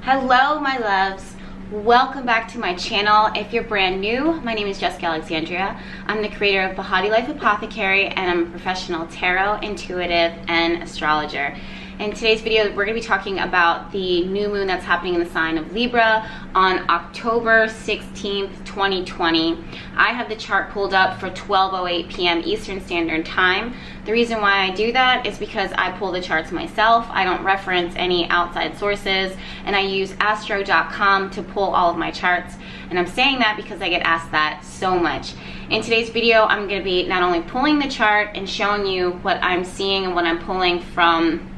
Hello my loves, welcome back to my channel. If you're brand new, my name is Jessica Alexandria. I'm the creator of Bahati Life Apothecary and I'm a professional tarot, intuitive, and astrologer. In today's video, we're going to be talking about the new moon that's happening in the sign of Libra on October 16th, 2020. I have the chart pulled up for 12:08 p.m. Eastern Standard Time. The reason why I do that is because I pull the charts myself. I don't reference any outside sources, and I use Astro.com to pull all of my charts. And I'm saying that because I get asked that so much. In today's video, I'm going to be not only pulling the chart and showing you what I'm seeing and what I'm pulling from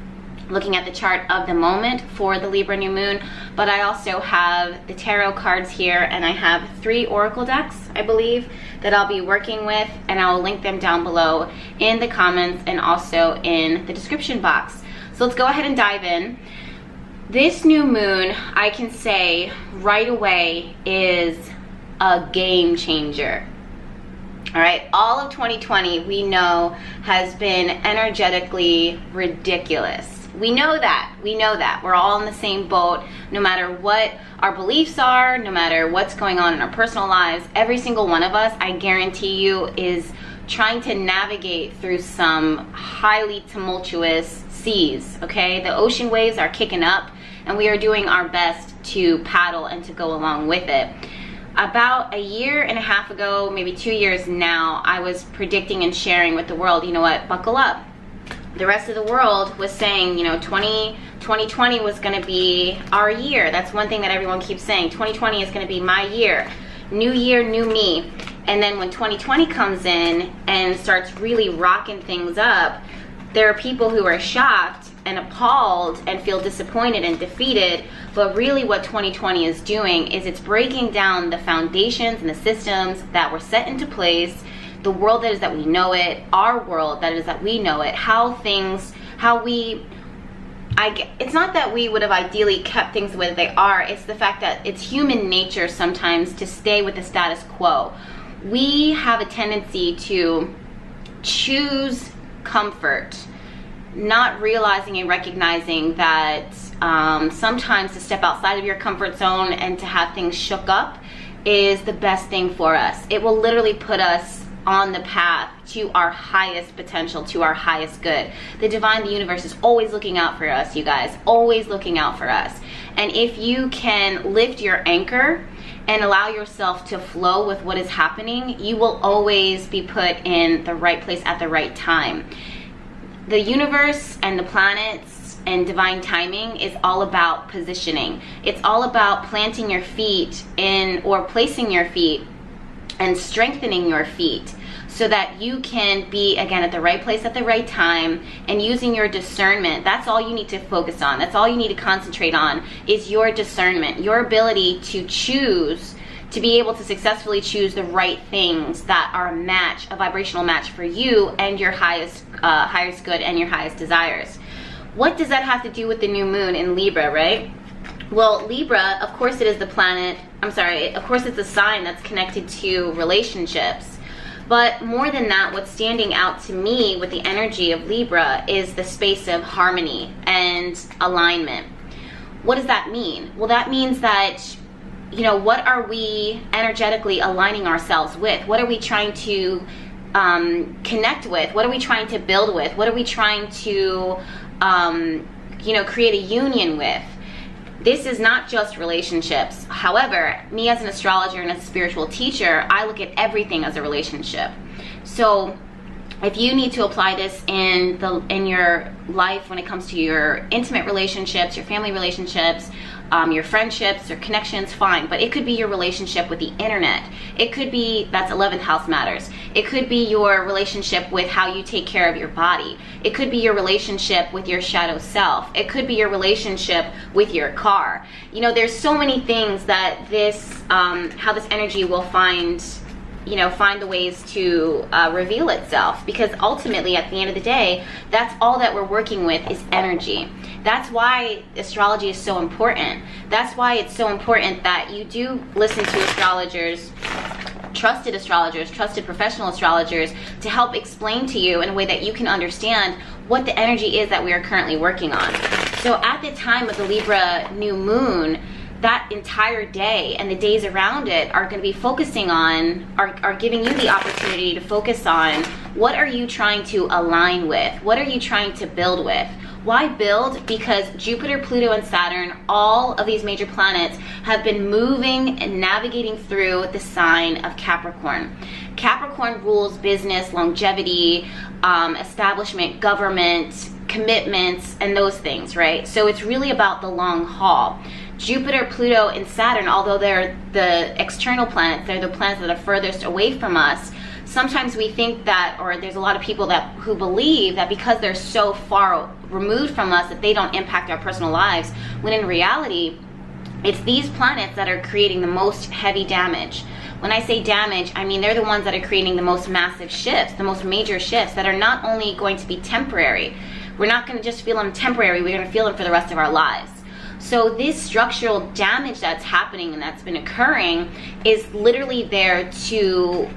looking at the chart of the moment for the Libra new moon, but I also have the tarot cards here, and I have 3 oracle decks, I believe, that I'll be working with, and I will link them down below in the comments and also in the description box. So let's go ahead and dive in. This new moon, I can say right away, is a game changer. All right, all of 2020 we know has been energetically ridiculous. We know that. We're all in the same boat. No matter what our beliefs are, no matter what's going on in our personal lives, every single one of us, I guarantee you, is trying to navigate through some highly tumultuous seas, okay? The ocean waves are kicking up, and we are doing our best to paddle and to go along with it. About a year and a half ago, maybe 2 years now, I was predicting and sharing with the world, you know what, buckle up. The rest of the world was saying, you know, 2020 was going to be our year. That's one thing that everyone keeps saying. 2020 is going to be my year. New year, new me. And then when 2020 comes in and starts really rocking things up, there are people who are shocked and appalled and feel disappointed and defeated. But really what 2020 is doing is it's breaking down the foundations and the systems that were set into place, the world that is that we know it, our world that is that we know it, it's not that we would have ideally kept things the way that they are, it's the fact that it's human nature sometimes to stay with the status quo. We have a tendency to choose comfort, not realizing and recognizing that sometimes to step outside of your comfort zone and to have things shook up is the best thing for us. It will literally put us on the path to our highest potential, to our highest good. The divine, the universe is always looking out for us, you guys, always looking out for us. And if you can lift your anchor and allow yourself to flow with what is happening, you will always be put in the right place at the right time. The universe and the planets and divine timing is all about positioning. It's all about planting your feet in, or placing your feet and strengthening your feet so that you can be, again, at the right place at the right time, and using your discernment. That's all you need to focus on. That's all you need to concentrate on, is your discernment, your ability to choose, to be able to successfully choose the right things that are a match, a vibrational match for you and your highest good and your highest desires. What does that have to do with the new moon in Libra, right? Well, Libra, of course it is the planet, of course it's a sign that's connected to relationships. But more than that, what's standing out to me with the energy of Libra is the space of harmony and alignment. What does that mean? Well, that means that, you know, what are we energetically aligning ourselves with? What are we trying to connect with? What are we trying to build with? What are we trying to, you know, create a union with? This is not just relationships. However, me as an astrologer and as a spiritual teacher, I look at everything as a relationship. So if you need to apply this in your life when it comes to your intimate relationships, your family relationships, your friendships, your connections, fine. But it could be your relationship with the internet. It could be, that's 11th house matters. It could be your relationship with how you take care of your body. It could be your relationship with your shadow self. It could be your relationship with your car. You know, there's so many things that this, how this energy will find the ways to reveal itself, because ultimately at the end of the day, that's all that we're working with is energy. That's why astrology is so important. That's why it's so important that you do listen to astrologers, trusted professional astrologers, to help explain to you in a way that you can understand what the energy is that we are currently working on. So at the time of the Libra new moon, that entire day and the days around it are going to be focusing on, are giving you the opportunity to focus on what are you trying to align with? What are you trying to build with? Why build? Because Jupiter, Pluto, and Saturn, all of these major planets, have been moving and navigating through the sign of Capricorn. Capricorn rules business, longevity, establishment, government, commitments, and those things, right? So it's really about the long haul. Jupiter, Pluto, and Saturn, although they're the external planets, they're the planets that are furthest away from us, sometimes we think that, or there's a lot of people who believe that because they're so far removed from us that they don't impact our personal lives, when in reality, it's these planets that are creating the most heavy damage. When I say damage, I mean they're the ones that are creating the most massive shifts, the most major shifts that are not only going to be temporary. We're not going to just feel them temporary, we're going to feel them for the rest of our lives. So this structural damage that's happening and that's been occurring is literally there to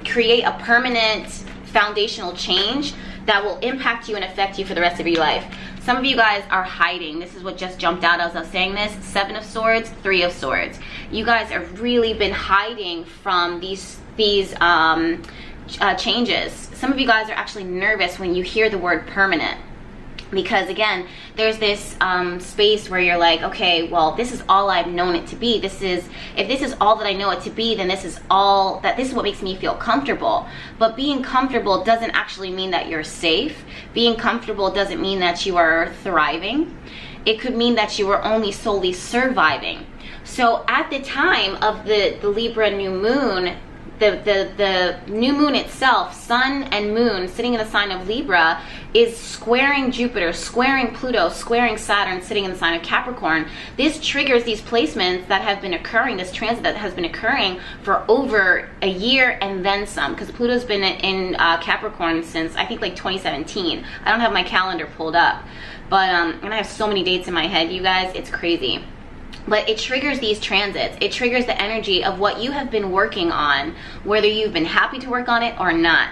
create a permanent foundational change that will impact you and affect you for the rest of your life. Some of you guys are hiding. This is what just jumped out as I was saying this. 7 of Swords, 3 of Swords. You guys have really been hiding from these changes. Some of you guys are actually nervous when you hear the word permanent. Because again, there's this space where you're like, okay, well, this is all I've known it to be. If this is all that I know it to be, then this is what makes me feel comfortable. But being comfortable doesn't actually mean that you're safe. Being comfortable doesn't mean that you are thriving. It could mean that you are only solely surviving. So at the time of the Libra new moon, the new moon itself, sun and moon sitting in the sign of Libra, is squaring Jupiter, squaring Pluto, squaring Saturn, sitting in the sign of Capricorn. This triggers these placements that have been occurring, this transit that has been occurring for over a year and then some, because Pluto's been in Capricorn since I think like 2017. I don't have my calendar pulled up, but and I have so many dates in my head, you guys, it's crazy. But it triggers these transits. It triggers the energy of what you have been working on, whether you've been happy to work on it or not.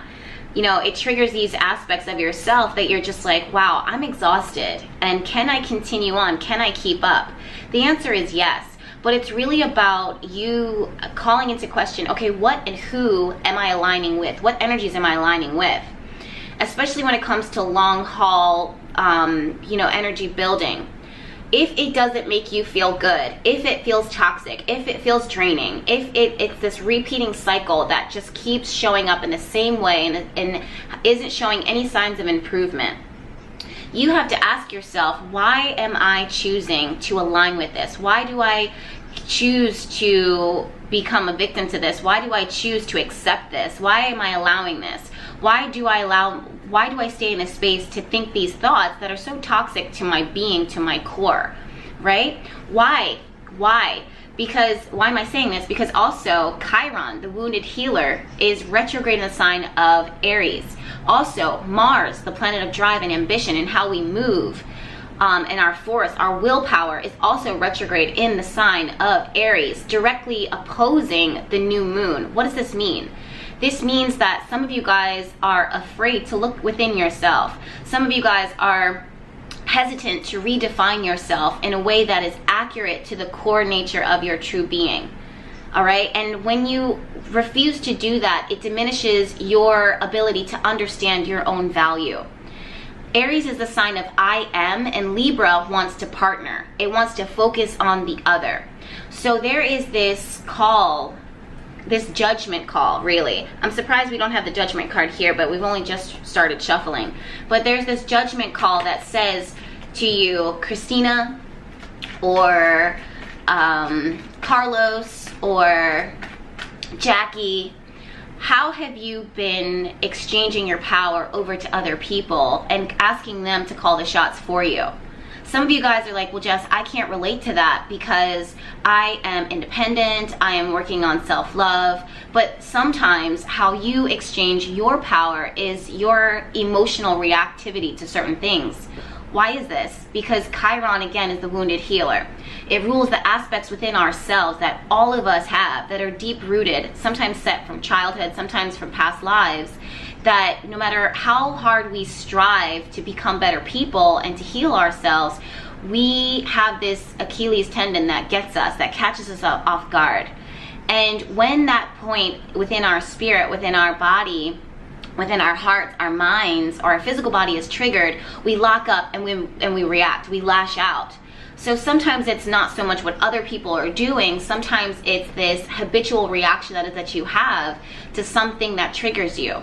You know, it triggers these aspects of yourself that you're just like, wow, I'm exhausted. And can I continue on? Can I keep up? The answer is yes. But it's really about you calling into question, okay, what and who am I aligning with? What energies am I aligning with? Especially when it comes to long haul, energy building. If it doesn't make you feel good, if it feels toxic, if it feels draining, if it's this repeating cycle that just keeps showing up in the same way and isn't showing any signs of improvement, you have to ask yourself, why am I choosing to align with this? Why do I choose to become a victim to this? Why do I choose to accept this? Why am I allowing this? Why do I stay in a space to think these thoughts that are so toxic to my being, to my core, right? Why? Because, why am I saying this? Because also Chiron, the wounded healer, is retrograde in the sign of Aries. Also, Mars, the planet of drive and ambition and how we move, and our force, our willpower, is also retrograde in the sign of Aries, directly opposing the new moon. What does this mean? This means that some of you guys are afraid to look within yourself. Some of you guys are hesitant to redefine yourself in a way that is accurate to the core nature of your true being. All right? And when you refuse to do that, it diminishes your ability to understand your own value. Aries is the sign of I am, and Libra wants to partner. It wants to focus on the other. So there is this call, this judgment call, really. I'm surprised we don't have the judgment card here, but we've only just started shuffling. But there's this judgment call that says to you, Christina, or Carlos, or Jackie, how have you been exchanging your power over to other people and asking them to call the shots for you? Some of you guys are like, well, Jess, I can't relate to that because I am independent, I am working on self-love. But sometimes how you exchange your power is your emotional reactivity to certain things. Why is this? Because Chiron, again, is the wounded healer. It rules the aspects within ourselves that all of us have, that are deep-rooted, sometimes set from childhood, sometimes from past lives, that no matter how hard we strive to become better people and to heal ourselves, we have this Achilles tendon that gets us, that catches us off guard. And when that point within our spirit, within our body, within our hearts, our minds, or our physical body is triggered, we lock up and we react, we lash out. So sometimes it's not so much what other people are doing, sometimes it's this habitual reaction that you have to something that triggers you.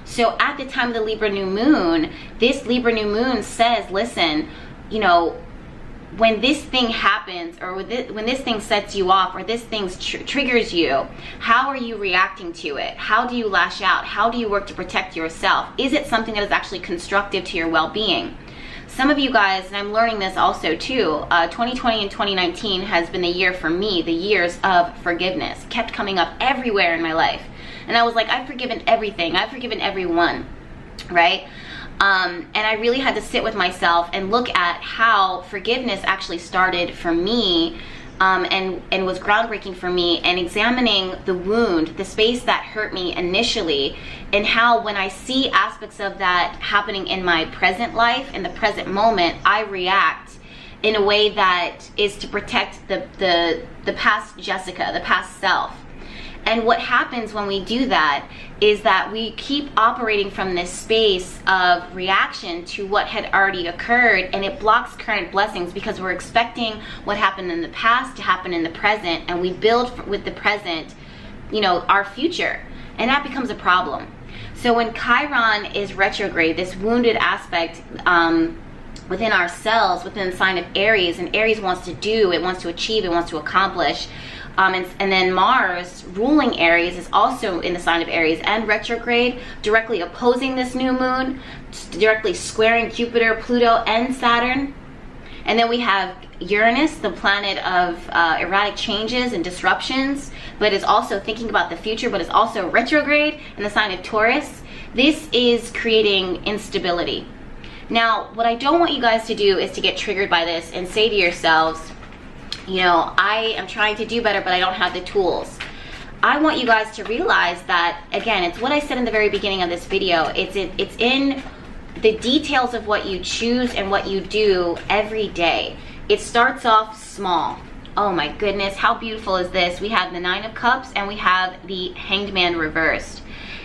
So at the time of the Libra new moon, this Libra new moon says, listen, you know, when this thing happens, or when this thing sets you off, or this thing triggers you, how are you reacting to it? How do you lash out? How do you work to protect yourself? Is it something that is actually constructive to your well-being? Some of you guys, and I'm learning this also too, 2020 and 2019 has been the year for me, the years of forgiveness. It kept coming up everywhere in my life. And I was like, I've forgiven everything. I've forgiven everyone, right? And I really had to sit with myself and look at how forgiveness actually started for me, and was groundbreaking for me, and examining the wound, the space that hurt me initially, and how when I see aspects of that happening in my present life, in the present moment, I react in a way that is to protect the past Jessica, the past self. And what happens when we do that is that we keep operating from this space of reaction to what had already occurred, and it blocks current blessings because we're expecting what happened in the past to happen in the present, and we build with the present, you know, our future, and that becomes a problem. So when Chiron is retrograde, this wounded aspect within ourselves, within the sign of Aries, and Aries wants to do, it wants to achieve, it wants to accomplish. And then Mars, ruling Aries, is also in the sign of Aries and retrograde, directly opposing this new moon, directly squaring Jupiter, Pluto, and Saturn. And then we have Uranus, the planet of erratic changes and disruptions, but is also thinking about the future, but is also retrograde in the sign of Taurus. This is creating instability. Now, what I don't want you guys to do is to get triggered by this and say to yourselves, you know, I am trying to do better, but I don't have the tools. I want you guys to realize that, again, it's what I said in the very beginning of this video. It's in the details of what you choose and what you do every day. It starts off small. Oh my goodness, how beautiful is this? We have the Nine of Cups and we have the Hanged Man reversed.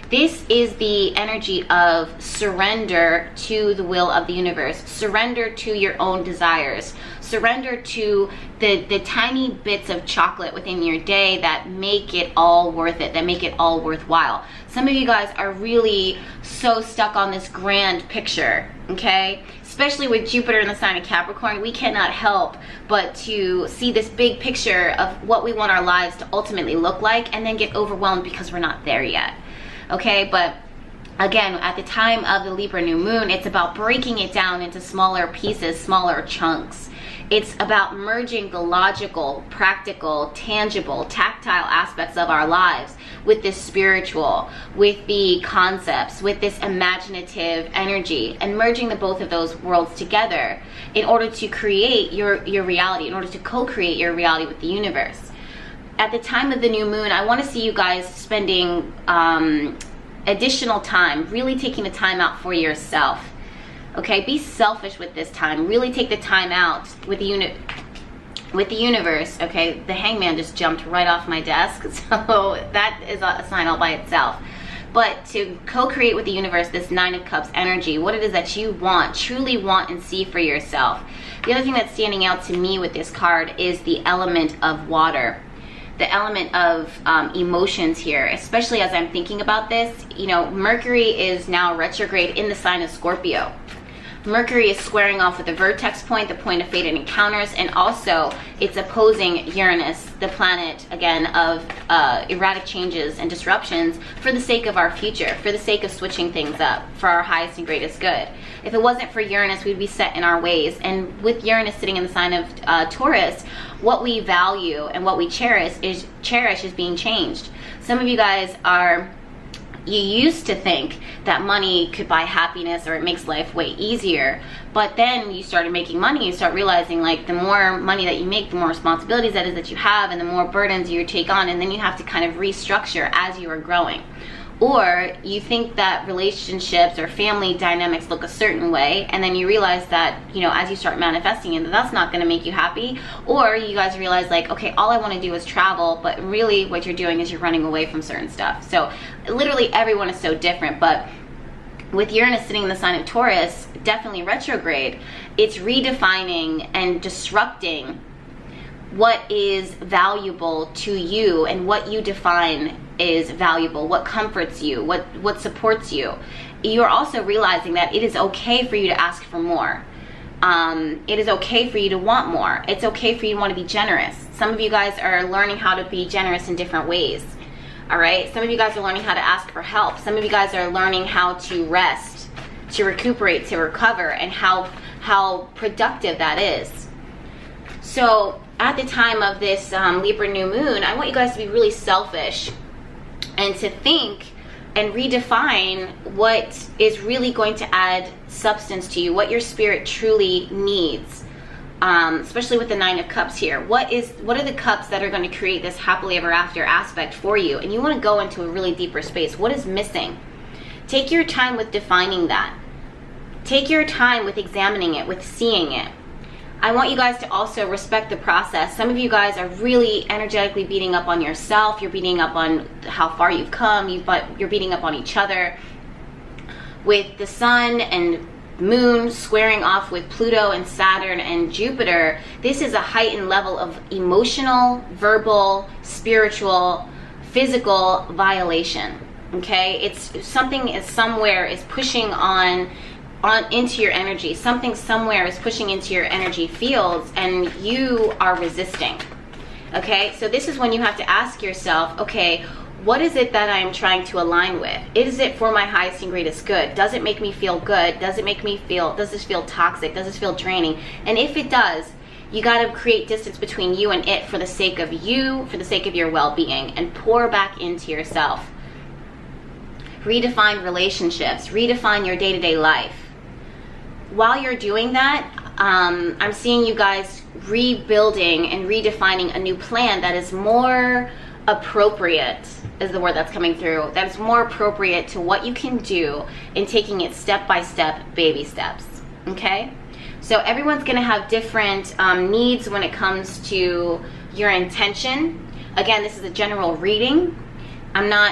This is the energy of surrender to the will of the universe. Surrender to your own desires. Surrender to the tiny bits of chocolate within your day that make it all worth it, that make it all worthwhile. Some of you guys are really so stuck on this grand picture, okay? Especially with Jupiter in the sign of Capricorn, we cannot help but to see this big picture of what we want our lives to ultimately look like, and then get overwhelmed because we're not there yet. Okay, but again, at the time of the Libra new moon, it's about breaking it down into smaller pieces, smaller chunks. It's about merging the logical, practical, tangible, tactile aspects of our lives with this spiritual, with the concepts, with this imaginative energy, and merging the both of those worlds together in order to create your reality, in order to co-create your reality with the universe. At the time of the new moon, I want to see you guys spending additional time, really taking the time out for yourself. Okay, be selfish with this time. Really take the time out with the universe. Okay, the Hangman just jumped right off my desk, so that is a sign all by itself. But to co-create with the universe this Nine of Cups energy, what it is that you want, truly want and see for yourself. The other thing that's standing out to me with this card is the element of water. The element of emotions here, especially as I'm thinking about this. You know, Mercury is now retrograde in the sign of Scorpio. Mercury is squaring off with the vertex point, the point of fated encounters, and also it's opposing Uranus, the planet, again, of erratic changes and disruptions for the sake of our future, for the sake of switching things up, for our highest and greatest good. If it wasn't for Uranus, we'd be set in our ways. And with Uranus sitting in the sign of Taurus, what we value and what we cherish is being changed. Some of you guys are You used to think that money could buy happiness or it makes life way easier, but then you started making money. You start realizing like the more money that you make, the more responsibilities that is that you have, and the more burdens you take on, and then you have to kind of restructure as you are growing. Or you think that relationships or family dynamics look a certain way, and then you realize that, you know, as you start manifesting it, that's not going to make you happy. Or you guys realize like, okay, all I want to do is travel, but really what you're doing is you're running away from certain stuff. So literally everyone is so different, but with Uranus sitting in the sign of Taurus, definitely retrograde, it's redefining and disrupting what is valuable to you and what you define is valuable, what comforts you, what supports you. You're also realizing that it is okay for you to ask for more. It is okay for you to want more. It's okay for you to want to be generous. Some of you guys are learning how to be generous in different ways. All right. Some of you guys are learning how to ask for help. Some of you guys are learning how to rest, to recuperate, to recover, and how productive that is. So at the time of this Libra new moon, I want you guys to be really selfish and to think and redefine what is really going to add substance to you, what your spirit truly needs, especially with the 9 of Cups here. What are the cups that are going to create this happily ever after aspect for you? And you want to go into a really deeper space. What is missing? Take your time with defining that. Take your time with examining it, with seeing it. I want you guys to also respect the process. Some of you guys are really energetically beating up on yourself. You're beating up on how far you've come. You're beating up on each other. With the sun and moon squaring off with Pluto and Saturn and Jupiter, this is a heightened level of emotional, verbal, spiritual, physical violation. Okay? It's something is somewhere is pushing on into your energy. Something somewhere is pushing into your energy fields and you are resisting. Okay, so this is when you have to ask yourself, okay, what is it that I'm trying to align with? Is it for my highest and greatest good? Does it make me feel good? Does this feel toxic? Does this feel draining? And if it does, you got to create distance between you and it for the sake of you, for the sake of your well-being, and pour back into yourself. Redefine relationships, redefine your day-to-day life. While you're doing that, I'm seeing you guys rebuilding and redefining a new plan that is more appropriate, is the word that's coming through. That is more appropriate to what you can do in taking it step by step, baby steps. Okay? So everyone's going to have different needs when it comes to your intention. Again, this is a general reading.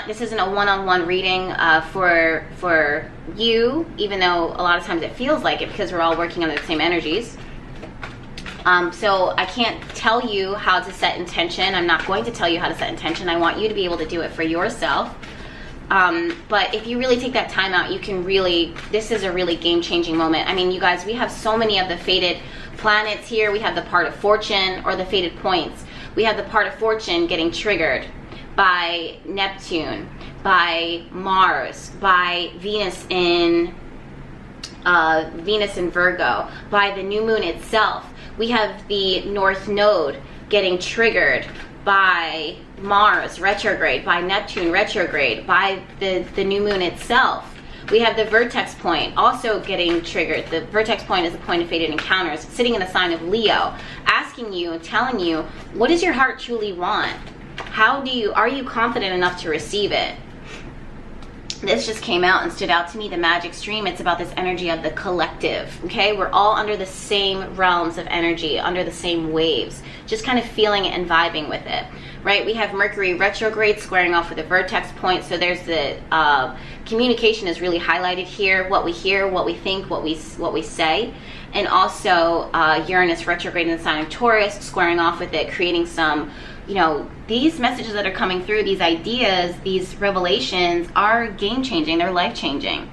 This isn't a one-on-one reading for you, even though a lot of times it feels like it because we're all working under the same energies. So I can't tell you how to set intention. I'm not going to tell you how to set intention. I want you to be able to do it for yourself. But if you really take that time out, you can really, this is a really game-changing moment. I mean, you guys, we have so many of the fated planets here. We have the part of fortune or the fated points. We have the part of fortune getting triggered by Neptune, by Mars, by Venus in Virgo, by the new moon itself. We have the North Node getting triggered by Mars retrograde, by Neptune retrograde, by the new moon itself. We have the vertex point also getting triggered. The vertex point is a point of fated encounters, sitting in the sign of Leo, asking you, telling you, what does your heart truly want? Are you confident enough to receive it? This just came out and stood out to me, the magic stream. It's about this energy of the collective, okay? We're all under the same realms of energy, under the same waves, just kind of feeling it and vibing with it, right? We have Mercury retrograde squaring off with the vertex point, so there's the communication is really highlighted here, what we hear, what we think, what we say, and also Uranus retrograde in the sign of Taurus squaring off with it, creating some, you know, these messages that are coming through, these ideas, these revelations are game-changing, they're life-changing.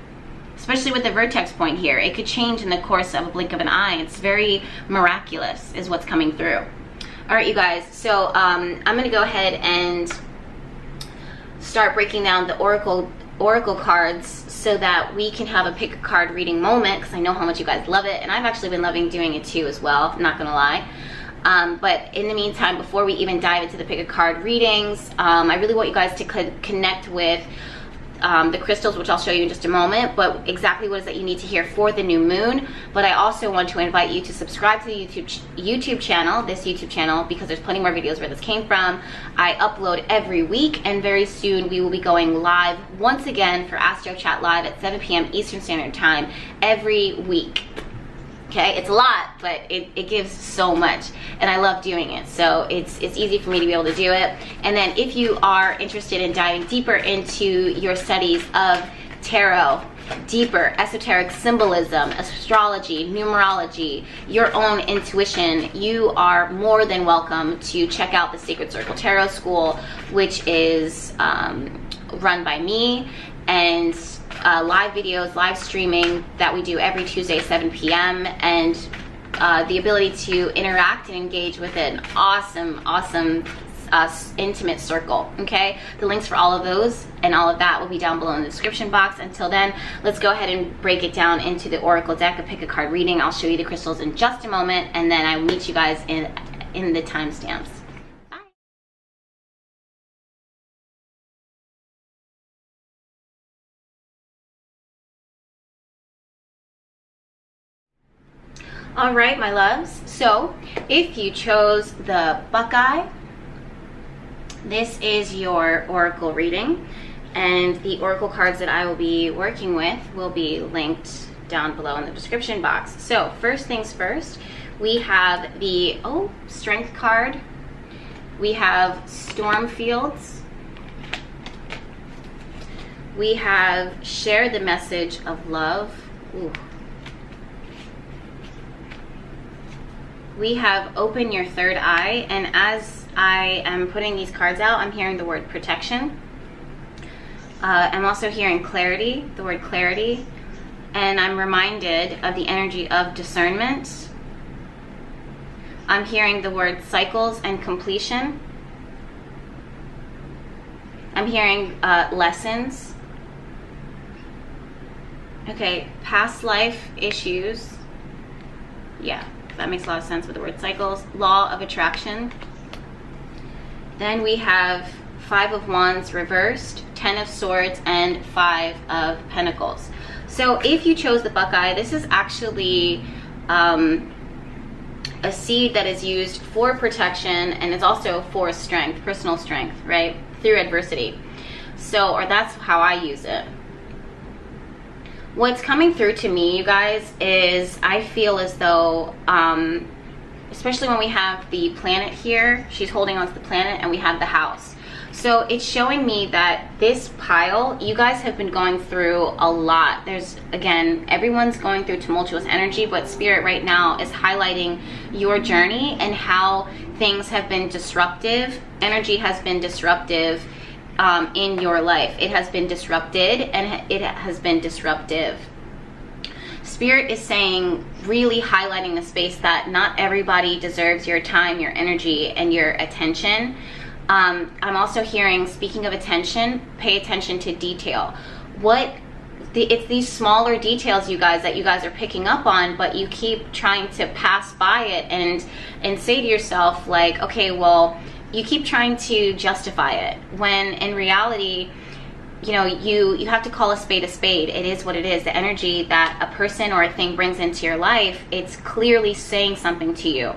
Especially with the vertex point here. It could change in the course of a blink of an eye. It's very miraculous is what's coming through. All right, you guys, so I'm going to go ahead and start breaking down the oracle cards so that we can have a pick a card reading moment, because I know how much you guys love it, and I've actually been loving doing it too as well, I'm not going to lie. But in the meantime, before we even dive into the pick a card readings, I really want you guys to connect with the crystals, which I'll show you in just a moment, but exactly what is that you need to hear for the new moon. But I also want to invite you to subscribe to the YouTube channel, this YouTube channel, because there's plenty more videos where this came from. I upload every week, and very soon we will be going live once again for Astro Chat Live at 7 p.m. Eastern Standard Time every week. Okay, it's a lot, but it gives so much, and I love doing it. So it's easy for me to be able to do it. And then if you are interested in diving deeper into your studies of tarot, deeper esoteric symbolism, astrology, numerology, your own intuition, you are more than welcome to check out the Sacred Circle Tarot School, which is run by me, and live videos, live streaming that we do every Tuesday, 7 p.m. and the ability to interact and engage with an awesome intimate circle. Okay, the links for all of those and all of that will be down below in the description box. Until then, let's go ahead and break it down into the oracle deck, a pick a card reading. I'll show you the crystals in just a moment, and then I will meet you guys in the timestamps. All right, my loves, so if you chose the BuckEye, this is your oracle reading, and the oracle cards that I will be working with will be linked down below in the description box. So first things first, we have the strength card, we have storm fields, we have share the message of love. Ooh. We have open your third eye, and as I am putting these cards out, I'm hearing the word protection. I'm also hearing clarity, the word clarity, and I'm reminded of the energy of discernment. I'm hearing the word cycles and completion. I'm hearing lessons. Okay, past life issues. Yeah. That makes a lot of sense with the word cycles. Law of attraction. Then we have 5 of Wands reversed, 10 of Swords, and 5 of Pentacles. So if you chose the BuckEye, this is actually a seed that is used for protection, and it's also for strength, personal strength, right? Through adversity. So, or that's how I use it. What's coming through to me, you guys, is I feel as though, especially when we have the planet here, she's holding on to the planet, and we have the house. So it's showing me that this pile, you guys have been going through a lot. There's, again, everyone's going through tumultuous energy, but Spirit right now is highlighting your journey and how things have been disruptive. Energy has been disruptive. In your life. It has been disrupted, and it has been disruptive. Spirit is saying, really highlighting the space that not everybody deserves your time, your energy, and your attention. I'm also hearing, speaking of attention, pay attention to detail. It's these smaller details, you guys, that you guys are picking up on, but you keep trying to pass by it and say to yourself, like, okay, well, you keep trying to justify it, when in reality, you know, you have to call a spade a spade. It is what it is. The energy that a person or a thing brings into your life, it's clearly saying something to you.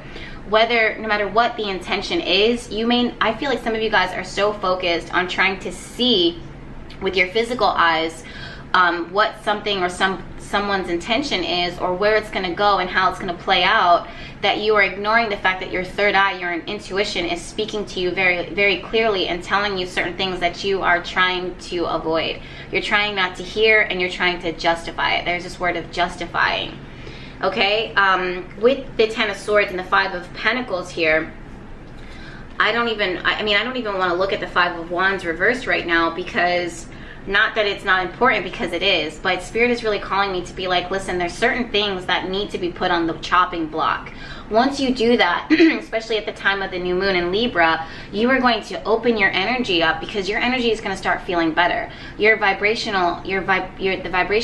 Whether, no matter what the intention is, I feel like some of you guys are so focused on trying to see with your physical eyes what something or someone's intention is, or where it's going to go and how it's going to play out, that you are ignoring the fact that your third eye, your intuition, is speaking to you very, very clearly and telling you certain things that you are trying to avoid. You're trying not to hear, and you're trying to justify it. There's this word of justifying. Okay, with the 10 of Swords and the 5 of Pentacles here, I don't even want to look at the 5 of Wands reversed right now, because not that it's not important, because it is, but Spirit is really calling me to be like, listen, there's certain things that need to be put on the chopping block. Once you do that, especially at the time of the new moon in Libra, you are going to open your energy up, because your energy is going to start feeling better. Your the vibration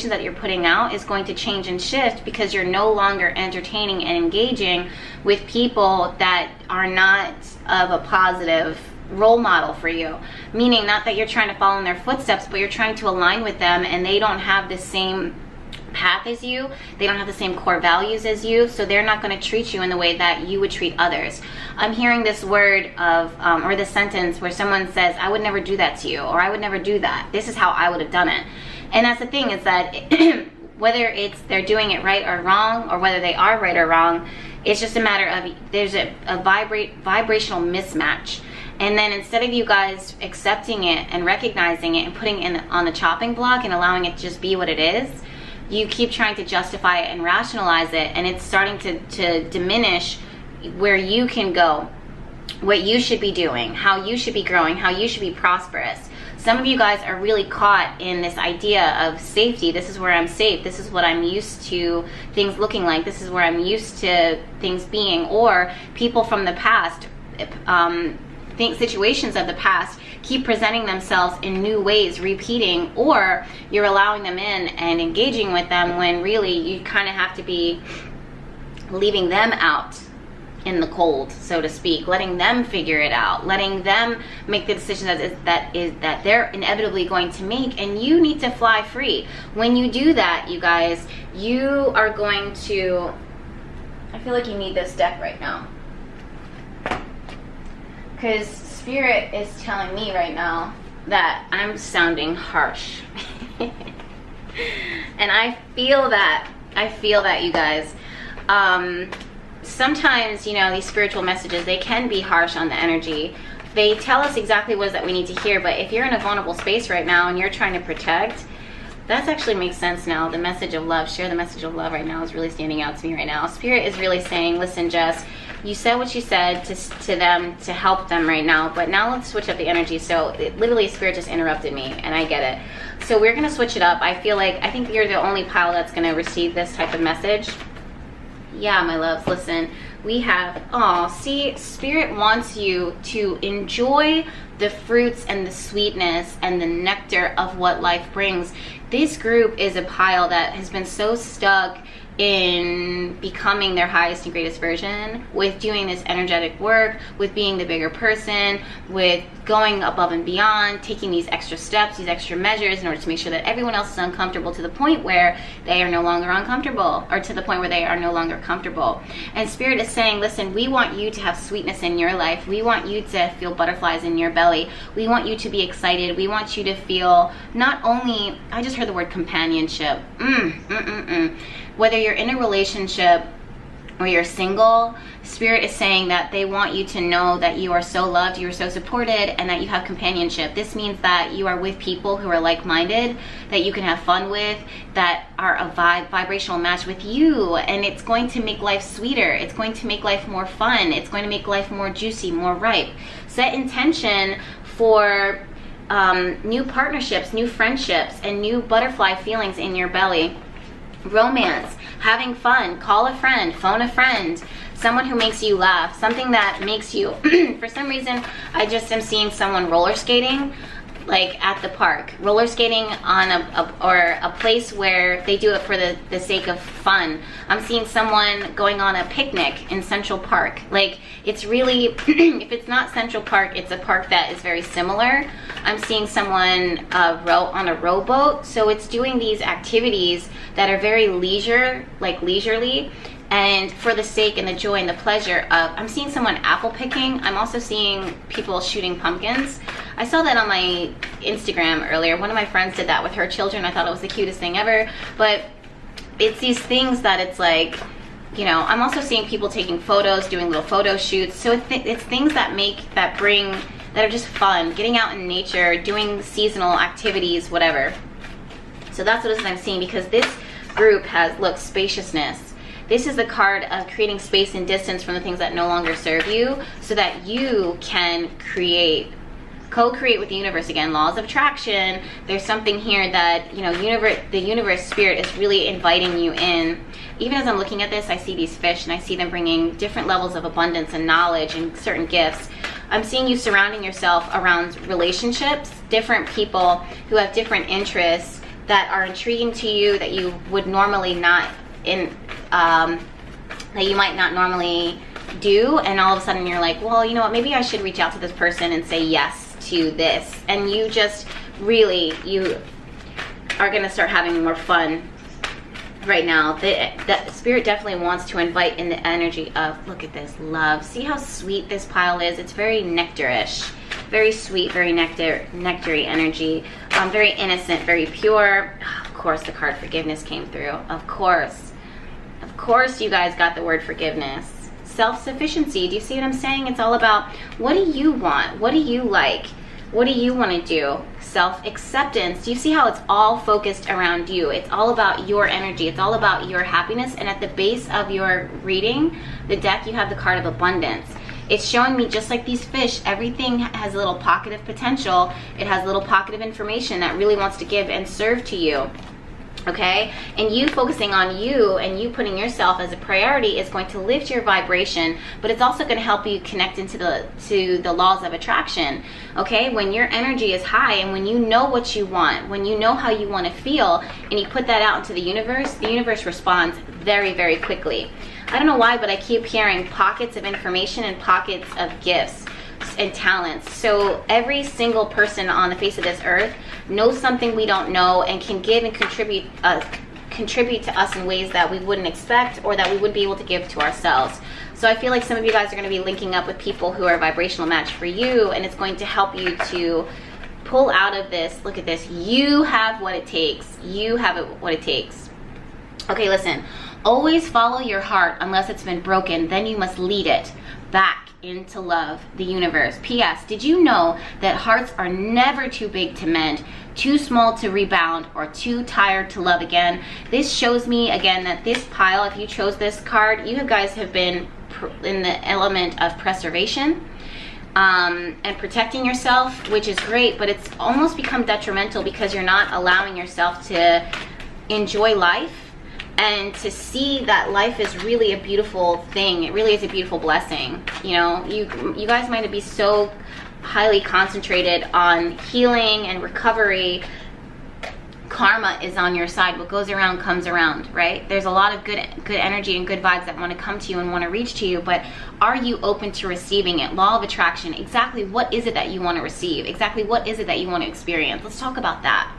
that you're putting out is going to change and shift, because you're no longer entertaining and engaging with people that are not of a positive role model for you. Meaning not that you're trying to follow in their footsteps, but you're trying to align with them, and they don't have the same path as you. They don't have the same core values as you, so they're not going to treat you in the way that you would treat others. I'm hearing this word of, or this sentence where someone says, I would never do that to you, or I would never do that. This is how I would have done it. And that's the thing, is that whether it's they're doing it right or wrong, or whether they are right or wrong, it's just a matter of there's a vibrational mismatch. And then instead of you guys accepting it and recognizing it and putting it on the chopping block and allowing it to just be what it is, you keep trying to justify it and rationalize it, and it's starting to diminish where you can go, what you should be doing, how you should be growing, how you should be prosperous. Some of you guys are really caught in this idea of safety. This is where I'm safe. This is what I'm used to things looking like. This is where I'm used to things being. Or people from the past, situations of the past keep presenting themselves in new ways, repeating, or you're allowing them in and engaging with them when really you kind of have to be leaving them out in the cold, so to speak, letting them figure it out, letting them make the decisions that they're inevitably going to make, and you need to fly free. When you do that, you guys, you are going to, I feel like you need this deck right now, because Spirit is telling me right now that I'm sounding harsh. And I feel that, you guys. Sometimes, you know, these spiritual messages, they can be harsh on the energy. They tell us exactly what is that we need to hear, but if you're in a vulnerable space right now and you're trying to protect, that actually makes sense now. The message of love, share the message of love right now is really standing out to me right now. Spirit is really saying, listen, Jess, you said what you said to them to help them right now, but now let's switch up the energy. So literally Spirit just interrupted me, and I get it. So we're going to switch it up. I think you're the only pile that's going to receive this type of message. Yeah, my loves, listen, we have, see, Spirit wants you to enjoy the fruits and the sweetness and the nectar of what life brings. This group is a pile that has been so stuck in becoming their highest and greatest version, with doing this energetic work, with being the bigger person, with going above and beyond, taking these extra steps, these extra measures in order to make sure that everyone else is uncomfortable, to the point where they are no longer uncomfortable, or to the point where they are no longer comfortable. And Spirit is saying, listen, we want you to have sweetness in your life. We want you to feel butterflies in your belly. We want you to be excited. We want you to feel not only, I just heard the word companionship. Whether you're in a relationship or you're single, Spirit is saying that they want you to know that you are so loved, you are so supported, and that you have companionship. This means that you are with people who are like-minded, that you can have fun with, that are a vibrational match with you, and it's going to make life sweeter. It's going to make life more fun. It's going to make life more juicy, more ripe. Set intention for new partnerships, new friendships, and new butterfly feelings in your belly. Romance, having fun, call a friend, phone a friend, someone who makes you laugh, something that makes you, for some reason, I just am seeing someone roller skating, like at the park, roller skating on a place where they do it for the sake of fun. I'm seeing someone going on a picnic in Central Park. Like, it's really, if it's not Central Park, it's a park that is very similar. I'm seeing someone on a rowboat. So it's doing these activities that are very leisurely, and for the sake and the joy and the pleasure of, I'm seeing someone apple picking. I'm also seeing people shooting pumpkins. I saw that on my Instagram earlier. One of my friends did that with her children. I thought it was the cutest thing ever. But it's these things that it's like, you know, I'm also seeing people taking photos, doing little photo shoots. So it's things that are just fun, getting out in nature, doing seasonal activities, whatever. So that's what it is I'm seeing, because this group has, look, spaciousness. This is the card of creating space and distance from the things that no longer serve you, so that you can co-create with the universe again. Laws of attraction. There's something here that, you know, the universe, Spirit is really inviting you in. Even as I'm looking at this, I see these fish, and I see them bringing different levels of abundance and knowledge and certain gifts. I'm seeing you surrounding yourself around relationships, different people who have different interests that are intriguing to you, that you would normally not that you might not normally do, and all of a sudden you're like, well, you know what, maybe I should reach out to this person and say yes to this, and you just really, you are going to start having more fun right now. That spirit definitely wants to invite in the energy of, look at this, love. See how sweet this pile is? It's very nectarish, very sweet, very nectary energy, very innocent, very pure. Of course the card forgiveness came through. Of course you guys got the word forgiveness. Self-sufficiency. Do you see what I'm saying? It's all about, what do you want? What do you like? What do you want to do? Self-acceptance. Do you see how it's all focused around you? It's all about your energy. It's all about your happiness. And at the base of your reading, the deck, you have the card of abundance. It's showing me, just like these fish, everything has a little pocket of potential. It has a little pocket of information that really wants to give and serve to you. Okay, and you focusing on you and you putting yourself as a priority is going to lift your vibration, but it's also going to help you connect into the laws of attraction. Okay, when your energy is high and when you know what you want, when you know how you want to feel, and you put that out into the universe responds very, very quickly. I don't know why, but I keep hearing pockets of information and pockets of gifts and talents. So every single person on the face of this earth knows something we don't know and can give and contribute to us in ways that we wouldn't expect, or that we wouldn't be able to give to ourselves. So I feel like some of you guys are going to be linking up with people who are a vibrational match for you, and it's going to help you to pull out of this. Look at this. You have what it takes. You have what it takes. Okay, listen. Always follow your heart unless it's been broken. Then you must lead it back into love, the universe. P.S. Did you know that hearts are never too big to mend, too small to rebound, or too tired to love again? This shows me again that this pile, if you chose this card, you guys have been in the element of preservation and protecting yourself, which is great, but it's almost become detrimental because you're not allowing yourself to enjoy life and to see that life is really a beautiful thing. It really is a beautiful blessing. You know, you guys might be so highly concentrated on healing and recovery. Karma is on your side. What goes around comes around, right? There's a lot of good energy and good vibes that want to come to you and want to reach to you, but are you open to receiving it? Law of attraction. Exactly what is it that you want to receive? Exactly what is it that you want to experience? Let's talk about that.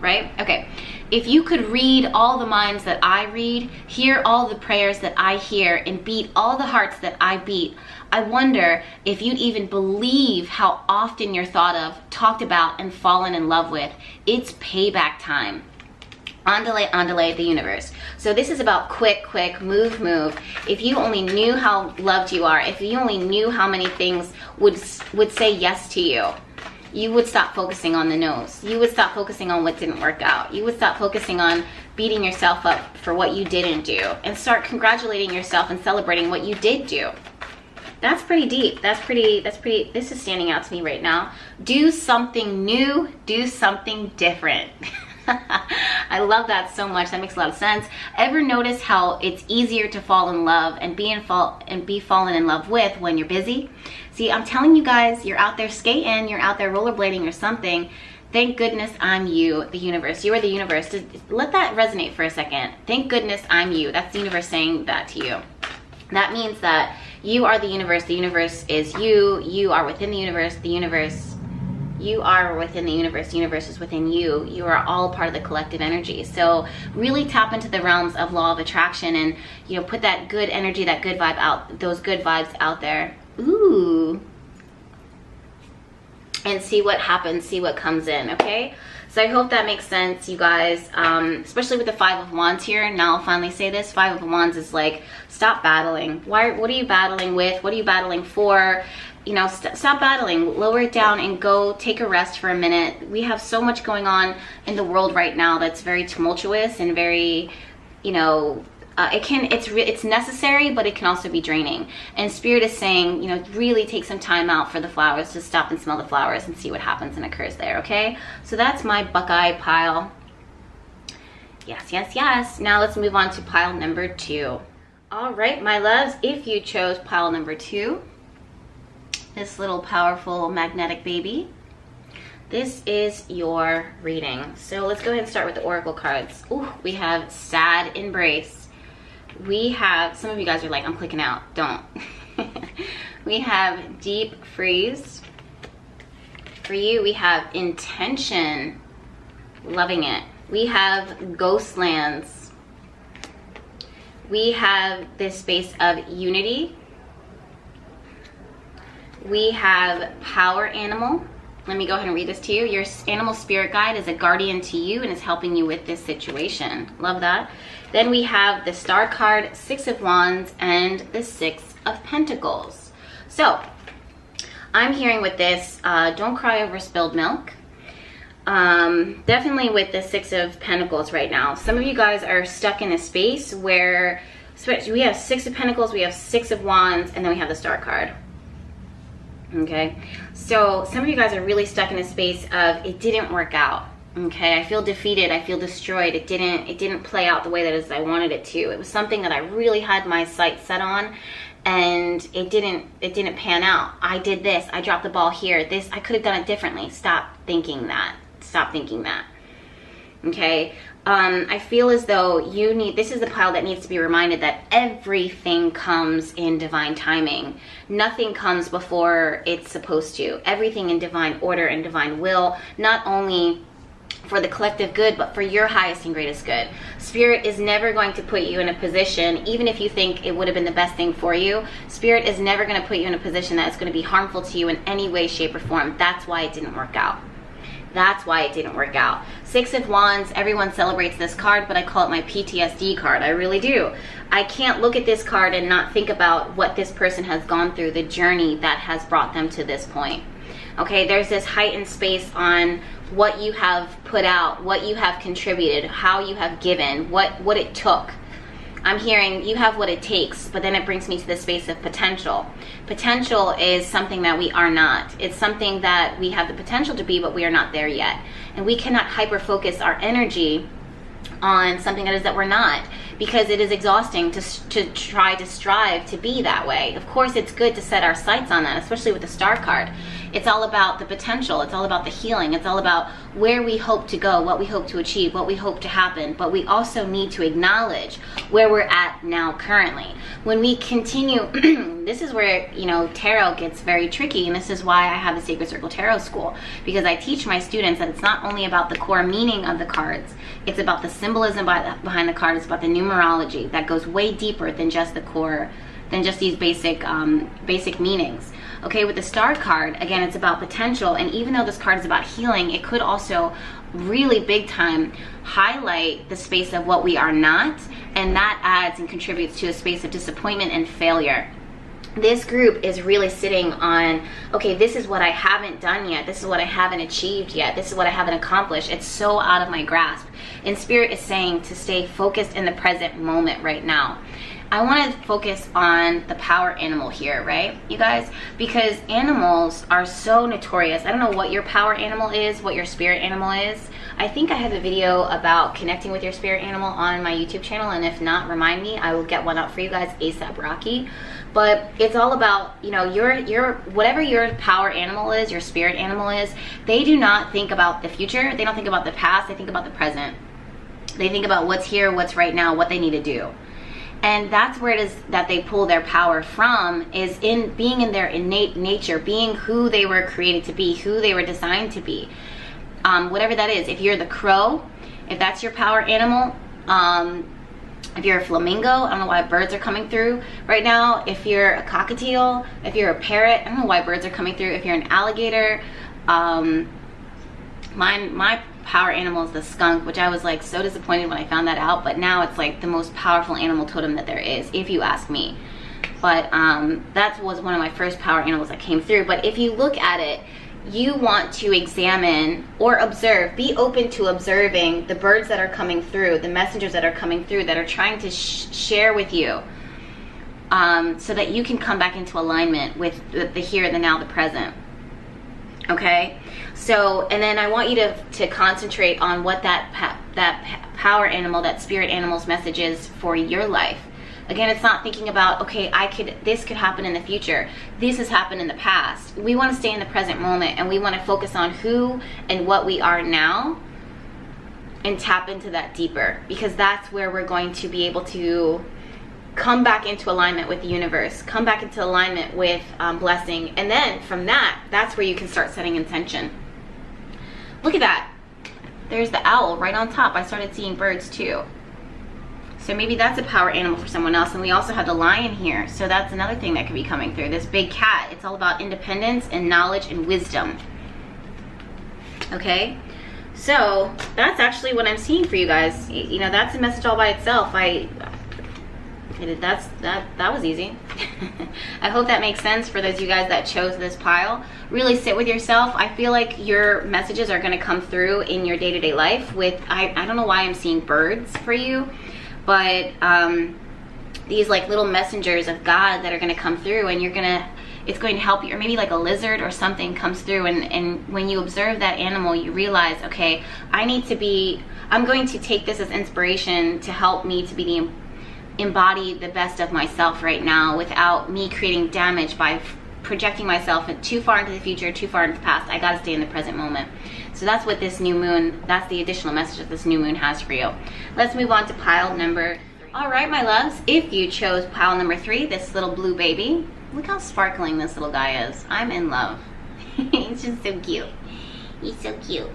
Right? Okay. If you could read all the minds that I read, hear all the prayers that I hear, and beat all the hearts that I beat, I wonder if you'd even believe how often you're thought of, talked about, and fallen in love with. It's payback time. Andale, the universe. So this is about quick, move. If you only knew how loved you are, if you only knew how many things would say yes to you, you would stop focusing on the no's. You would stop focusing on what didn't work out. You would stop focusing on beating yourself up for what you didn't do, and start congratulating yourself and celebrating what you did do. That's pretty deep. That's pretty, this is standing out to me right now. Do something new, do something different. I love that so much. That makes a lot of sense. Ever notice how it's easier to fall in love and be fallen in love with when you're busy? See, I'm telling you guys, you're out there skating, you're out there rollerblading or something. Thank goodness I'm you, the universe. You are the universe. Let that resonate for a second. Thank goodness I'm you. That's the universe saying that to you. That means that you are the universe. The universe is you. You are within the universe. The universe, you are within the universe. The universe is within you. You are all part of the collective energy. So really tap into the realms of law of attraction and, you know, put that good energy, that good vibe out, those good vibes out there. Ooh. And see what happens, see what comes in, okay? So I hope that makes sense, you guys, especially with the Five of Wands here. Now I'll finally say this. Five of Wands is like, stop battling. What are you battling with? What are you battling for? You know, stop battling. Lower it down and go take a rest for a minute. We have so much going on in the world right now that's very tumultuous and very, you know, it's necessary, but it can also be draining. And Spirit is saying, you know, really take some time out for the flowers, to stop and smell the flowers and see what happens and occurs there, okay? So that's my Buckeye pile. Yes. Now let's move on to pile number 2. All right, my loves, if you chose pile number 2, this little powerful magnetic baby, this is your reading. So let's go ahead and start with the oracle cards. Ooh, we have sad embrace. We have, some of you guys are like, I'm clicking out. Don't. We have deep freeze. For you, we have intention, loving it. We have ghostlands. We have this space of unity. We have power animal. Let me go ahead and read this to you. Your animal spirit guide is a guardian to you and is helping you with this situation. Love that. Then we have the star card, 6 of wands, and the 6 of pentacles. So I'm hearing with this, don't cry over spilled milk. Definitely with the 6 of pentacles right now. Some of you guys are stuck in a space where we have 6 of pentacles, we have 6 of wands, and then we have the star card. Okay, so some of you guys are really stuck in a space of it didn't work out. Okay, I feel defeated, I feel destroyed. It didn't play out the way that I wanted it to. It was something that I really had my sights set on, and it didn't pan out. I did this, I dropped the ball here, this, I could have done it differently. Stop thinking that. Stop thinking that. Okay, I feel as though this is the pile that needs to be reminded that everything comes in divine timing. Nothing comes before it's supposed to. Everything in divine order and divine will, not only for the collective good, but for your highest and greatest good. Spirit is never going to put you in a position, even if you think it would have been the best thing for you, Spirit is never going to put you in a position that's going to be harmful to you in any way, shape, or form. That's why it didn't work out. That's why it didn't work out. 6 of wands, everyone celebrates this card, but I call it my PTSD card. I really do. I can't look at this card and not think about what this person has gone through, the journey that has brought them to this point. Okay, there's this heightened space on what you have put out, what you have contributed, how you have given, what it took. I'm hearing you have what it takes, but then it brings me to the space of potential. Potential is something that we are not. It's something that we have the potential to be, but we are not there yet. And we cannot hyper-focus our energy on something that we're not, because it is exhausting to try to strive to be that way. Of course, it's good to set our sights on that, especially with the star card. It's all about the potential. It's all about the healing. It's all about where we hope to go, what we hope to achieve, what we hope to happen. But we also need to acknowledge where we're at now currently. When we continue, this is where, tarot gets very tricky. And this is why I have the Sacred Circle Tarot School, because I teach my students that it's not only about the core meaning of the cards, it's about the symbolism behind the cards. It's about the numerology that goes way deeper than just the core, than just these basic meanings. Okay, with the star card, again, it's about potential, and even though this card is about healing, it could also really big time highlight the space of what we are not, and that adds and contributes to a space of disappointment and failure. This group is really sitting on, okay, this is what I haven't done yet, this is what I haven't achieved yet, this is what I haven't accomplished. It's so out of my grasp. And Spirit is saying to stay focused in the present moment right now. I want to focus on the power animal here, right, you guys? Because animals are so notorious. I don't know what your power animal is, what your spirit animal is. I think I have a video about connecting with your spirit animal on my YouTube channel, and if not, remind me. I will get one up for you guys ASAP Rocky. But it's all about, your whatever your power animal is, your spirit animal is, they do not think about the future. They don't think about the past. They think about the present. They think about what's here, what's right now, what they need to do. And that's where it is that they pull their power from, is in being in their innate nature, being who they were created to be, who they were designed to be. Whatever that is. If you're the crow, if that's your power animal, if you're a flamingo, I don't know why birds are coming through right now. If you're a cockatiel, if you're a parrot, I don't know why birds are coming through. If you're an alligator, my power animal is the skunk, which I was like so disappointed when I found that out, but now it's like the most powerful animal totem that there is, if you ask me. But that was one of my first power animals that came through. But if you look at it, you want to examine or observe, be open to observing the birds that are coming through, the messengers that are coming through, that are trying to share with you, so that you can come back into alignment with the here, the now, the present. Okay, so, and then I want you to concentrate on what that power animal, that spirit animal's message is for your life. Again, it's not thinking about, okay, this could happen in the future, this has happened in the past. We want to stay in the present moment, and we want to focus on who and what we are now, and tap into that deeper, because that's where we're going to be able to come back into alignment with the universe, come back into alignment with blessing. And then from that's where you can start setting intention. Look at that. There's the owl right on top. I started seeing birds too. So maybe that's a power animal for someone else. And we also have the lion here. So that's another thing that could be coming through. This big cat. It's all about independence and knowledge and wisdom. Okay? So that's actually what I'm seeing for you guys. You know, that's a message all by itself. That was easy. I hope that makes sense for those of you guys that chose this pile. Really sit with yourself. I feel like your messages are going to come through in your day-to-day life with, I don't know why I'm seeing birds for you, but these like little messengers of God that are going to come through, and it's going to help you. Or maybe like a lizard or something comes through, and when you observe that animal, you realize, okay, I'm going to take this as inspiration to help me to embody the best of myself right now without me creating damage by projecting myself too far into the future, too far into the past. I got to stay in the present moment. So that's what this new moon, that's the additional message that this new moon has for you. Let's move on to pile number 3. All right, my loves, if you chose pile number 3, this little blue baby, look how sparkling this little guy is. I'm in love. He's just so cute. He's so cute.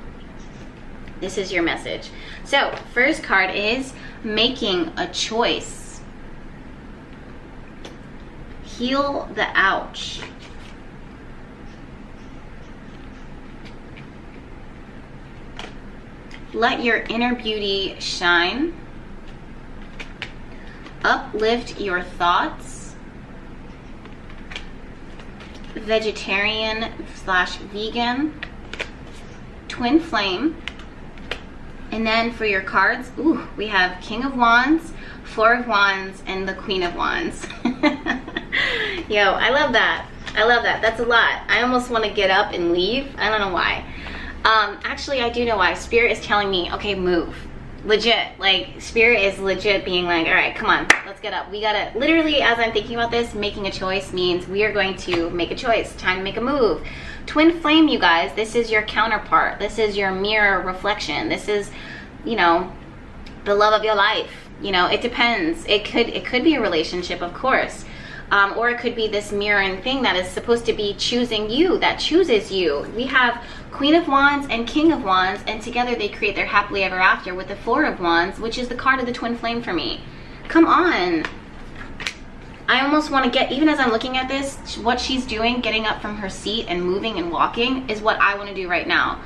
This is your message. So first card is making a choice. Heal the ouch. Let your inner beauty shine. Uplift your thoughts. Vegetarian/vegan. Twin flame. And then for your cards, we have King of Wands, Four of Wands, and the Queen of Wands. Yo, I love that. I love that. That's a lot. I almost want to get up and leave. I don't know why. Actually, I do know why. Spirit is telling me, okay, move. Legit. Like, Spirit is legit being like, all right, come on, let's get up. We gotta, literally, as I'm thinking about this, making a choice means we are going to make a choice. Time to make a move. Twin flame, you guys, this is your counterpart. This is your mirror reflection. This is, you know, the love of your life. You know, it depends. It could be a relationship, of course. Or it could be this mirroring thing that is supposed to be choosing you, that chooses you. We have Queen of Wands and King of Wands, and together they create their happily ever after with the Four of Wands, which is the card of the twin flame for me. Come on. I almost want to get, even as I'm looking at this, what she's doing, getting up from her seat and moving and walking, is what I want to do right now.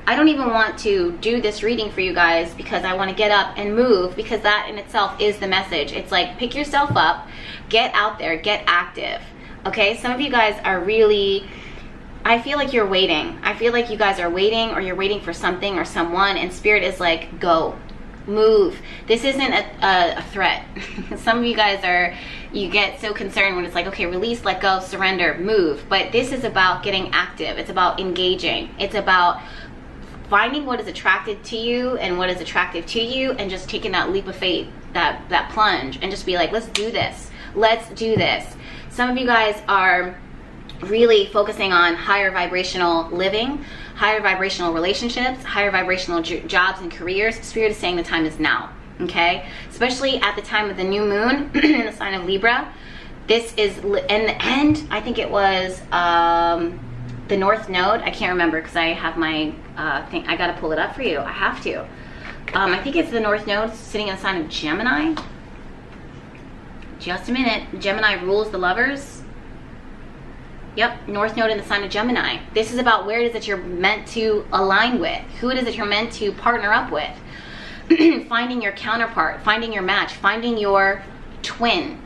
I don't even want to do this reading for you guys because I want to get up and move, because that in itself is the message. It's like, pick yourself up, get out there, get active. Okay, some of you guys are really, I feel like you're waiting. I feel like you guys are waiting, or you're waiting for something or someone, and Spirit is like, go, move. This isn't a threat. Some of you guys you get so concerned when it's like, okay, release, let go, surrender, move. But this is about getting active. It's about engaging. It's about finding what is attracted to you and what is attractive to you, and just taking that leap of faith, that plunge, and just be like, let's do this. Let's do this. Some of you guys are really focusing on higher vibrational living, higher vibrational relationships, higher vibrational jobs and careers. Spirit is saying the time is now, okay? Especially at the time of the new moon in the sign of Libra. This is, in the end, I think it was the North Node. I can't remember because I have my thing. I gotta pull it up for you. I have to. I think it's the North Node sitting in the sign of Gemini. Just a minute. Gemini rules the lovers. Yep, North Node in the sign of Gemini. This is about where it is that you're meant to align with, who it is that you're meant to partner up with. Finding your counterpart, finding your match, finding your twin.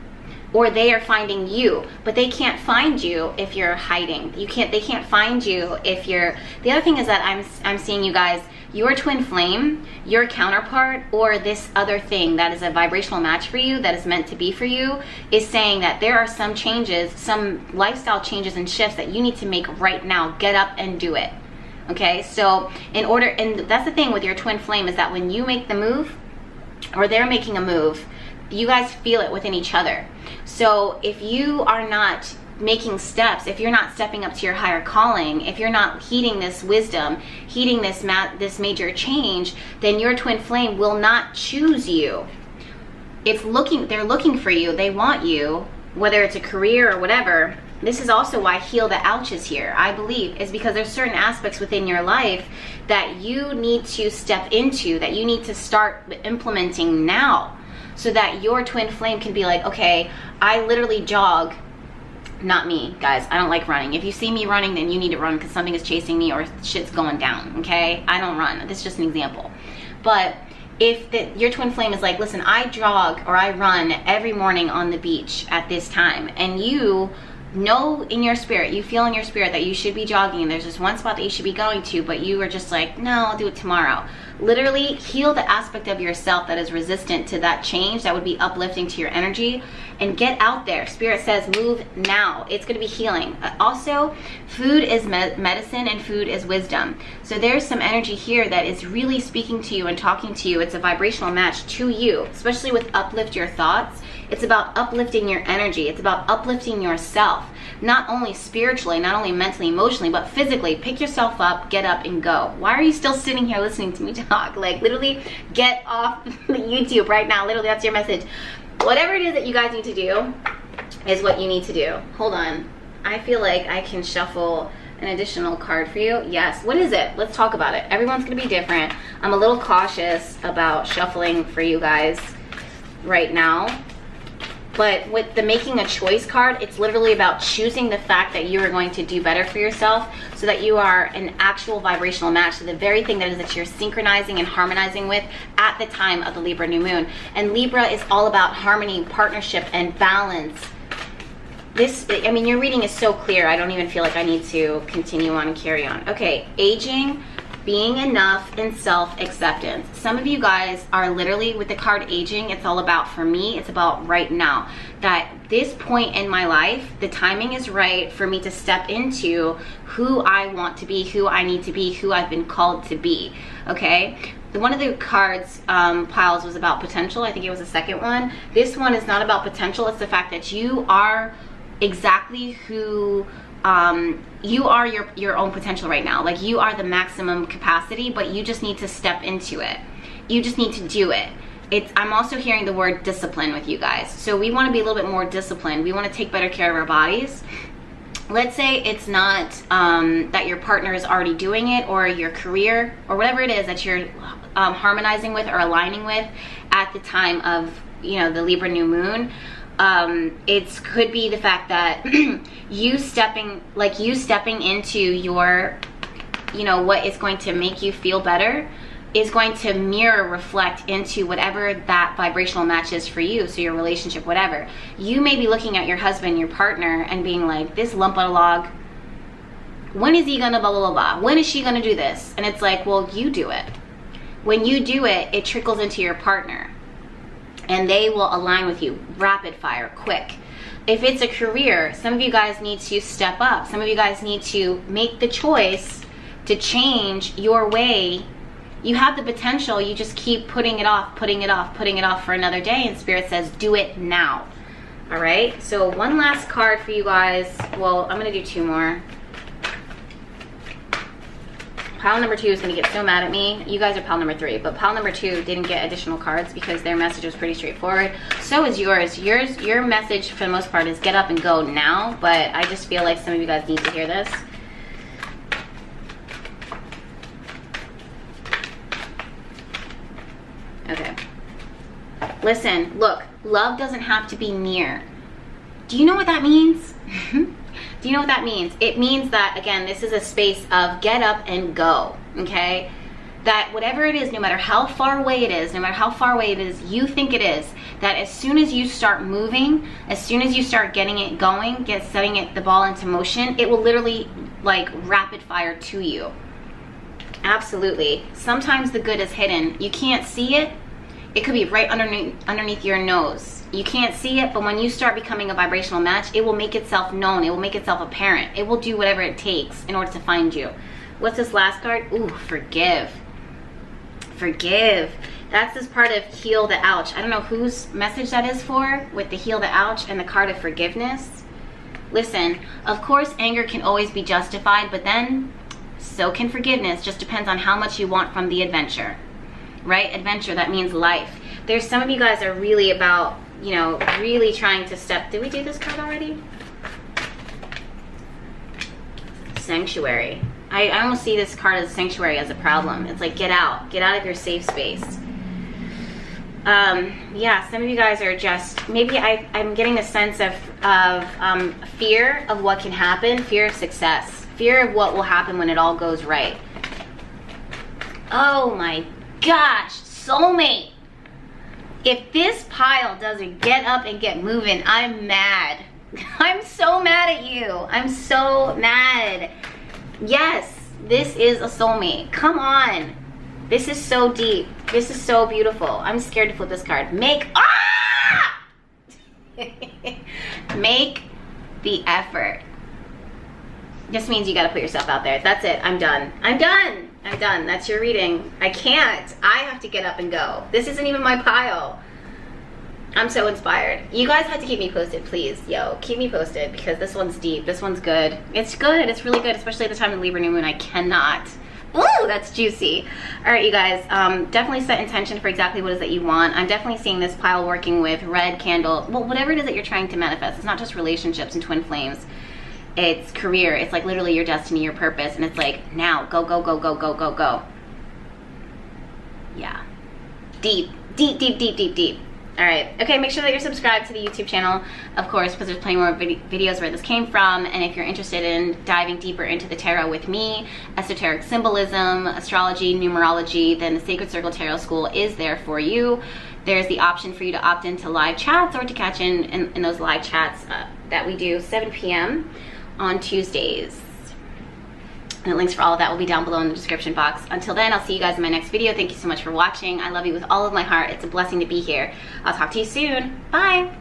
Or they are finding you, but they can't find you if you're hiding. They can't find you if you're, the other thing is that I'm seeing you guys, your twin flame, your counterpart, or this other thing that is a vibrational match for you, that is meant to be for you, is saying that there are some changes, some lifestyle changes and shifts that you need to make right now. Get up and do it. Okay, so in order, and that's the thing with your twin flame, is that when you make the move, or they're making a move, you guys feel it within each other. So if you are not making steps, if you're not stepping up to your higher calling, if you're not heeding this wisdom, heeding this major change, then your twin flame will not choose you. they're looking for you, they want you, whether it's a career or whatever. This is also why heal the ouch is here, I believe, is because there's certain aspects within your life that you need to step into, that you need to start implementing now, so that your twin flame can be like, okay, I literally jog. Not me, guys. I don't like running. If you see me running, then you need to run because something is chasing me or shit's going down, okay? I don't run. This is just an example. But if your twin flame is like, listen, I jog or I run every morning on the beach at this time, and you know in your spirit, you feel in your spirit that you should be jogging and there's this one spot that you should be going to, but you are just like, no, I'll do it tomorrow. Literally heal the aspect of yourself that is resistant to that change, that would be uplifting to your energy, and get out there. Spirit says move now. It's going to be healing. Also, food is medicine and food is wisdom. So there's some energy here that is really speaking to you and talking to you. It's a vibrational match to you, especially with uplift your thoughts. It's about uplifting your energy. It's about uplifting yourself, not only spiritually, not only mentally, emotionally, but physically. Pick yourself up, get up and go. Why are you still sitting here listening to me talk? Like, literally get off YouTube right now. Literally, that's your message. Whatever it is that you guys need to do is what you need to do. Hold on. I feel like I can shuffle an additional card for you. Yes. What is it? Let's talk about it. Everyone's going to be different. I'm a little cautious about shuffling for you guys right now. But with the making a choice card, it's literally about choosing the fact that you are going to do better for yourself, so that you are an actual vibrational match to the very thing that you're synchronizing and harmonizing with at the time of the Libra new moon. And Libra is all about harmony, partnership, and balance. I mean, your reading is so clear, I don't even feel like I need to continue on and carry on. Okay, aging, being enough, and self-acceptance. Some of you guys are literally, with the card aging, it's all about, for me, it's about right now. That this point in my life, the timing is right for me to step into who I want to be, who I need to be, who I've been called to be, okay? One of the cards piles was about potential. I think it was the second one. This one is not about potential. It's the fact that you are exactly who you are, your own potential right now. Like, you are the maximum capacity, but you just need to step into it. You just need to do it. I'm also hearing the word discipline with you guys. So we want to be a little bit more disciplined. We want to take better care of our bodies. Let's say it's not that your partner is already doing it, or your career, or whatever it is that you're harmonizing with or aligning with at the time of, you know, the Libra new moon. It could be the fact that you stepping into your, you know, what is going to make you feel better is going to reflect into whatever that vibrational match is for you. So your relationship, whatever. You may be looking at your husband, your partner, and being like, this lump on a log, when is he gonna blah, blah, blah, blah? When is she gonna do this? And it's like, well, you do it. When you do it, it trickles into your partner. And they will align with you, rapid fire, quick. If it's a career, some of you guys need to step up. Some of you guys need to make the choice to change your way. You have the potential, you just keep putting it off, putting it off, putting it off for another day, and Spirit says, do it now. All right, so one last card for you guys. Well, I'm gonna do two more. Pile number 2 is going to get so mad at me. You guys are pile number 3, but pile number 2 didn't get additional cards because their message was pretty straightforward. So is yours. Your message for the most part is get up and go now, but I just feel like some of you guys need to hear this. Okay. Listen, look, love doesn't have to be near. Do you know what that means? Do you know what that means? It means that, again, this is a space of get up and go, okay? That whatever it is, no matter how far away it is, no matter how far away it is you think it is, that as soon as you start moving, as soon as you start getting it going, setting the ball into motion, it will literally, like, rapid fire to you. Absolutely. Sometimes the good is hidden. You can't see it. It could be right underneath your nose. You can't see it, but when you start becoming a vibrational match, it will make itself known. It will make itself apparent. It will do whatever it takes in order to find you. What's this last card? Ooh, forgive. Forgive. That's this part of heal the ouch. I don't know whose message that is for with the heal the ouch and the card of forgiveness. Listen, of course, anger can always be justified, but then so can forgiveness. Just depends on how much you want from the adventure. right? Adventure, that means life. There's some of you guys are really about, you know, really trying to step, did we do this card already? Sanctuary. I almost see this card as sanctuary as a problem. It's like, get out of your safe space. Yeah, some of you guys are just, maybe I'm getting a sense of fear of what can happen, fear of success, fear of what will happen when it all goes right. Oh my gosh, soulmate. If this pile doesn't get up and get moving, I'm mad. I'm so mad at you. I'm so mad. Yes, this is a soulmate. Come on. This is so deep. This is so beautiful. I'm scared to flip this card. Make the effort. Just means you got to put yourself out there. That's it. I'm done. I'm done. I'm done. That's your reading. I can't. I have to get up and go. This isn't even my pile. I'm so inspired. You guys have to keep me posted, please. Yo, keep me posted, because this one's deep. This one's good. It's good. It's really good, especially at the time of the Libra new moon. I cannot. Ooh, that's juicy. All right, you guys, definitely set intention for exactly what it is that you want. I'm definitely seeing this pile working with red candle. Well, whatever it is that you're trying to manifest. It's not just relationships and twin flames. It's career. It's like literally your destiny, your purpose. And it's like, now, go, go, go, go, go, go, go. Yeah. Deep, deep, deep, deep, deep, deep. All right. Okay, make sure that you're subscribed to the YouTube channel, of course, because there's plenty more videos where this came from. And if you're interested in diving deeper into the tarot with me, esoteric symbolism, astrology, numerology, then the Sacred Circle Tarot School is there for you. There's the option for you to opt into live chats or to catch in those live chats that we do 7 p.m. on Tuesdays. And the links for all of that will be down below in the description box. Until then, I'll see you guys in my next video. Thank you so much for watching. I love you with all of my heart. It's a blessing to be here. I'll talk to you soon. Bye.